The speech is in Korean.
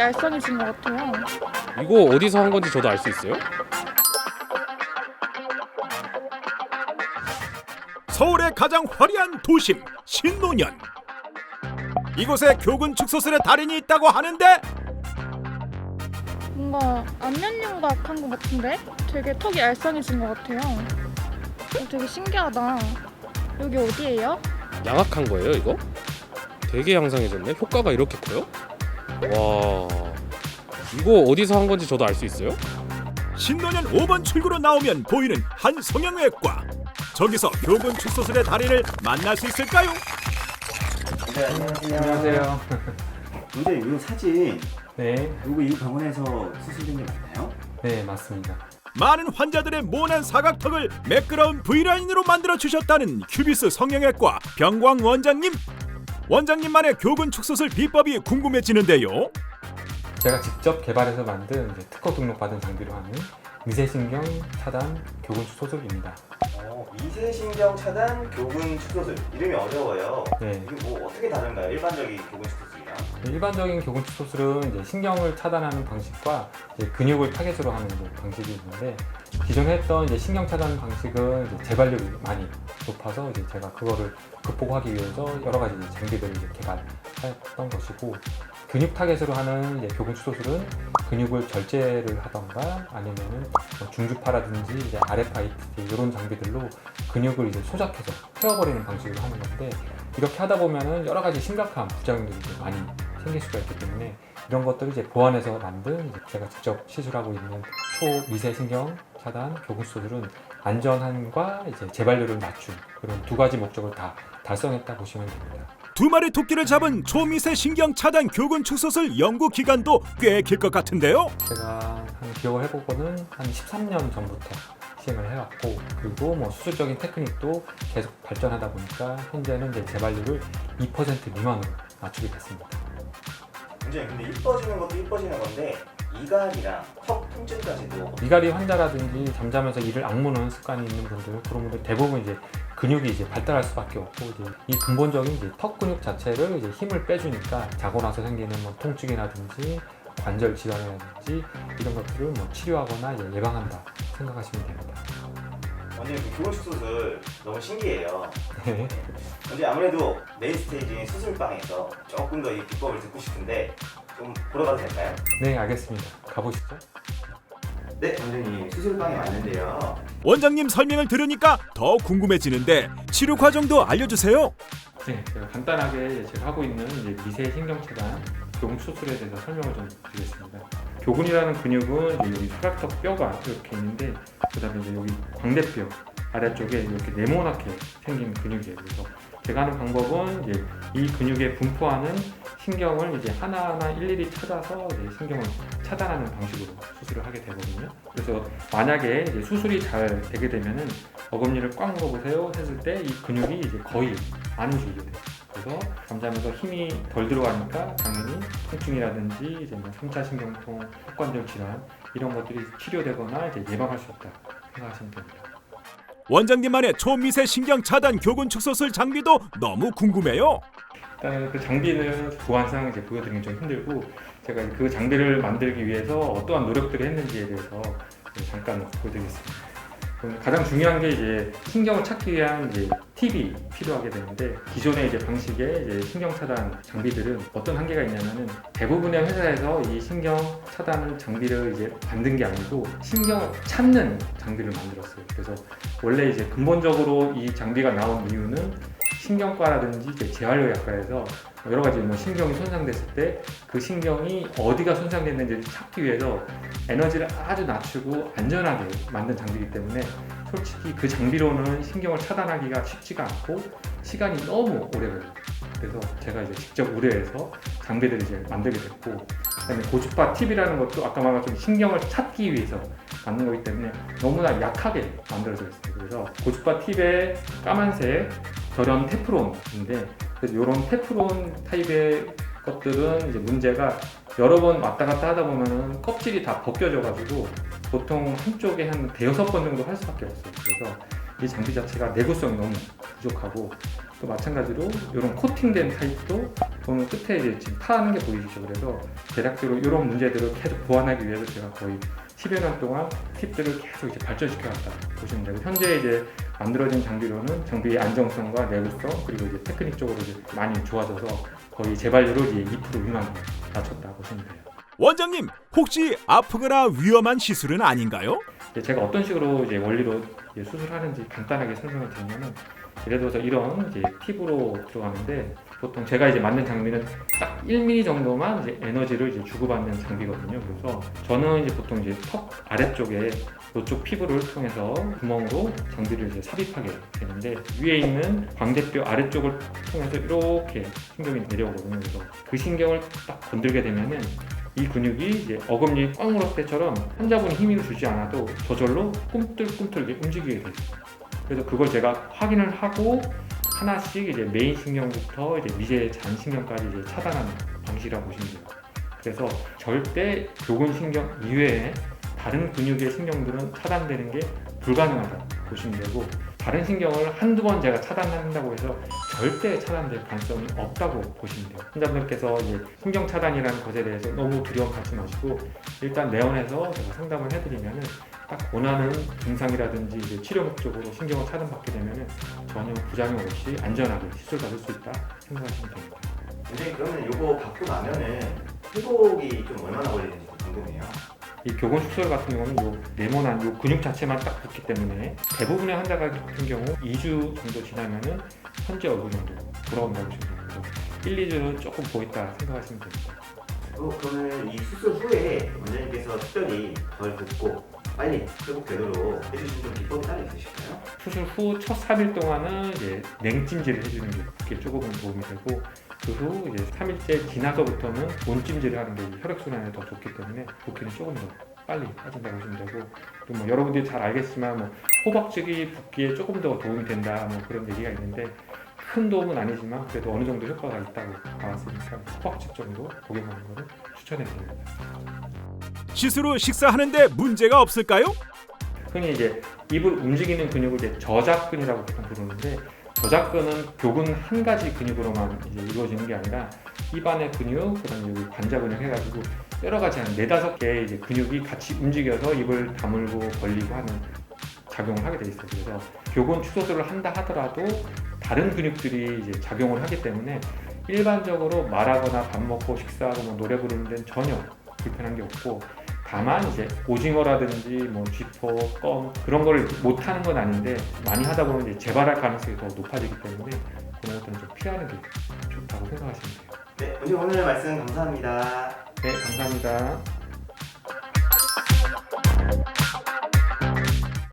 얄쌍해진 것 같아요. 이거 어디서 한 건지 저도 알 수 있어요? 서울의 가장 화려한 도심 신논현. 이곳에 교군 축소술의 달인이 있다고 하는데 뭔가 안면윤곽한 것 같은데? 되게 턱이 얄쌍해진 것 같아요. 되게 신기하다. 여기 어디예요? 양악한 거예요 이거? 되게 양상해졌네. 효과가 이렇게 커요? 와, 이거 어디서 한 건지 저도 알 수 있어요? 신논현 5번 출구로 나오면 보이는 한 성형외과. 저기서 교군 축소술의 달인을 만날 수 있을까요? 네, 안녕하세요. 근데 이 사진 네, 누구 이 병원에서 수술된 게 맞나요? 네 맞습니다. 많은 환자들의 모난 사각턱을 매끄러운 V라인으로 만들어 주셨다는 큐비스 성형외과 병광 원장님. 원장님만의 교군 축소술 비법이 궁금해지는데요. 제가 직접 개발해서 만든 특허 등록받은 장비로 하는 미세신경 차단 교근 수술입니다. 미세신경 차단 교근 축소술 이름이 어려워요. 네, 이게 뭐 어떻게 다른가요? 일반적인 교근 축소술이랑? 일반적인 교근 수술은 이제 신경을 차단하는 방식과 이제 근육을 타겟으로 하는 방식이 있는데 기존에 했던 이제 신경 차단 방식은 이제 재발률이 많이 높아서 이제 제가 그거를 극복하기 위해서 여러 가지 장비들을 이제 개발했던 것이고 근육 타겟으로 하는 이제 교근 수술은 근육을 절제를 하던가 아니면은 뭐 중주파라든지 이제 RFIT 이런 장비들로 근육을 이제 소작해서 태워버리는 방식으로 하는 건데 이렇게 하다 보면은 여러 가지 심각한 부작용들이 이제 많이 생길 수가 있기 때문에 이런 것들을 이제 보완해서 만든 이제 제가 직접 시술하고 있는 초미세신경 차단 교근 수술은 안전함과 이제 재발률을 낮춘 그런 두 가지 목적을 다 달성했다 보시면 됩니다. 두 마리 토끼를 잡은 초미세 신경 차단 교근 축소술 연구 기간도 꽤 길 것 같은데요. 제가 한 기억을 해보고는 한 13년 전부터 시행을 해왔고 그리고 뭐 수술적인 테크닉도 계속 발전하다 보니까 현재는 이제 재발률을 2% 미만으로 낮추게 됐습니다. 굉장히 근데 이뻐지는 것도 이뻐지는 건데 이갈이랑 턱 통증까지도 미가리 환자라든지 잠자면서 이를 악무는 습관이 있는 분들 그런 분들 대부분 이제 근육이 이제 발달할 수밖에 없고 이제 이 근본적인 이제 턱 근육 자체를 이제 힘을 빼주니까 자고 나서 생기는 뭐 통증이라든지 관절 질환이라든지 이런 것들을 뭐 치료하거나 이제 예방한다 생각하시면 됩니다. 원장님 그 교근 축소술 너무 신기해요. 네. 근데 아무래도 메인 스테이지인 수술방에서 조금 더 이 비법을 듣고 싶은데 좀 보러 가도 될까요? 네, 알겠습니다. 가보시죠. 네, 원장님 수술방에 왔는데요. 원장님 설명을 들으니까 더 궁금해지는데 치료 과정도 알려주세요. 네, 제가 간단하게 제가 하고 있는 이제 미세신경차단 교근 수술에 대해서 설명을 좀 드리겠습니다. 교근이라는 근육은 이제 여기 사각턱 뼈가 이렇게 있는데 그다음에 이제 여기 광대뼈 아래쪽에 이렇게 네모나게 생긴 근육이에요. 그래서 제가 하는 방법은 이제 이 근육에 분포하는 신경을 이제 하나하나 일일이 찾아서 이제 신경을 차단하는 방식으로 수술을 하게 되거든요. 그래서 만약에 이제 수술이 잘 되게 되면은 어금니를 꽉 물어보세요 했을 때 이 근육이 이제 거의 안 움직이게 돼요. 그래서 잠자면서 힘이 덜 들어가니까 당연히 통증이라든지 이제 뭐 3차 신경통, 턱관절 질환 이런 것들이 치료되거나 이제 예방할 수 있다 생각하시면 됩니다. 원장님만의 초미세 신경 차단 교근 축소술 장비도 너무 궁금해요. 일단 그 장비는 보안상 이제 보여드리기 좀 힘들고 제가 그 장비를 만들기 위해서 어떠한 노력들을 했는지에 대해서 잠깐 보여드리겠습니다. 그럼 가장 중요한 게 이제 신경을 찾기 위한 이제 팁이 필요하게 되는데 기존의 이제 방식의 이제 신경 차단 장비들은 어떤 한계가 있냐면은 대부분의 회사에서 이 신경 차단 장비를 이제 만든 게 아니고 신경을 찾는 장비를 만들었어요. 그래서 원래 이제 근본적으로 이 장비가 나온 이유는 신경과라든지 이제 재활의학과에서 여러 가지 뭐 신경이 손상됐을 때 그 신경이 어디가 손상됐는지 찾기 위해서 에너지를 아주 낮추고 안전하게 만든 장비이기 때문에 솔직히 그 장비로는 신경을 차단하기가 쉽지가 않고 시간이 너무 오래 걸려요. 그래서 제가 이제 직접 의뢰해서 장비들을 이제 만들게 됐고 그다음에 고주파 팁이라는 것도 아까 말한 것처럼 신경을 찾기 위해서 만든 거기 때문에 너무나 약하게 만들어져 있어요. 그래서 고주파 팁의 까만색 결연 테프론인데 이런 테프론 타입의 것들은 이제 문제가 여러 번 왔다 갔다 하다 보면은 껍질이 다 벗겨져 가지고 보통 한쪽에 한 대여섯 번 정도 할 수밖에 없어요. 그래서 이 장비 자체가 내구성이 너무 부족하고 또 마찬가지로 이런 코팅된 타입도 보면 끝에 이제 지금 타는 게 보이시죠. 그래서 대략적으로 이런 문제들을 계속 보완하기 위해서 제가 거의 10여 년 동안 팁들을 계속 이제 발전시켜 왔다 보시면 되고, 현재 이제 만들어진 장비로는 장비의 안정성과 내구성 그리고 이제 테크닉적으로 이제 많이 좋아져서 거의 재발률을 이제 2% 미만 낮췄다 보시면 돼요. 원장님, 혹시 아프거나 위험한 시술은 아닌가요? 이제 제가 어떤 식으로 이제 원리로 이제 수술하는지 간단하게 설명을 드리면은, 예를 들어서 이런 이제 팁으로 들어가는데 보통 제가 이제 만든 장비는 딱 1mm 정도만 이제 에너지를 이제 주고받는 장비거든요. 그래서 저는 이제 보통 이제 턱 아래쪽에 이쪽 피부를 통해서 구멍으로 장비를 이제 삽입하게 되는데, 위에 있는 광대뼈 아래쪽을 통해서 이렇게 신경이 내려오거든요. 그래서 그 신경을 딱 건들게 되면은 이 근육이 이제 어금니 꽉 물었을 때처럼 환자분이 힘을 주지 않아도 저절로 꿈틀꿈틀 움직이게 돼요. 그래서 그걸 제가 확인을 하고 하나씩 이제 메인 신경부터 이제 미제 잔 신경까지 이제 차단하는 방식이라고 보시면 돼요. 그래서 절대 교근 신경 이외에 다른 근육의 신경들은 차단되는 게 불가능하다 보시면 되고, 다른 신경을 한두 번 제가 차단한다고 해서 절대 차단될 가능성이 없다고 보시면 돼요. 환자분들께서 이제 신경 차단이라는 것에 대해서 너무 두려움 갖지 마시고, 일단 내원해서 제가 상담을 해드리면은 딱 원하는 증상이라든지 이제 치료 목적으로 신경을 차단받게 되면은 전혀 부작용 없이 안전하게 시술 받을 수 있다 생각하시면 됩니다. 근데 그러면 이거 받고 나면은 회복이 좀 얼마나 걸리는지 궁금해요. 이 교근 축소술 같은 경우는 요 네모난 요 근육 자체만 딱 붙기 때문에 대부분의 환자 같은 경우 2주 정도 지나면은 현재 얼굴 정도 돌아온다고 보시면 됩니다. 1, 2주는 조금 보인다 생각하시면 됩니다. 그러면 이 수술 후에 원장님께서 특별히 덜 붓고 빨리 회복되도록 해주신 좀 비법이 따로 있으실까요? 수술 후 첫 3일 동안은 이제 냉찜질을 해주는 게 붓기에 조금은 도움이 되고, 그 후 이제 3일째 지나서부터는 온찜질을 하는 게 혈액순환에 더 좋기 때문에 붓기는 조금 더 빨리 빠진다고 보시면 되고, 또 뭐 여러분들이 잘 알겠지만 뭐 호박즙이 붓기에 조금 더 도움이 된다 뭐 그런 얘기가 있는데, 큰 도움은 아니지만 그래도 어느 정도 효과가 있다고 나왔으니까 호박즙 정도 복용하는 것을 추천해드립니다. 시술 후 식사하는데 문제가 없을까요? 흔히 이제 입을 움직이는 근육을 이제 저작근이라고 보통 부르는데, 저작근은 교근 한 가지 근육으로만 이제 이루어지는 게 아니라 입안의 근육, 그다음에 여기 관자 근육 해가지고 여러 가지 한 4-5개의 이제 근육이 같이 움직여서 입을 다물고 벌리고 하는 작용을 하게 돼 있어요. 그래서 교근 축소술을 한다 하더라도 다른 근육들이 이제 작용을 하기 때문에 일반적으로 말하거나 밥 먹고 식사하고 뭐 노래 부르는 데는 전혀 불편한 게 없고, 다만 이제 오징어라든지 뭐 쥐포, 껌 그런 거를 못 하는 건 아닌데, 많이 하다 보면 이제 재발할 가능성이 더 높아지기 때문에 그런 것들은 좀 피하는 게 좋다고 생각하시면 돼요. 네, 원장님 오늘 말씀 감사합니다. 네, 감사합니다.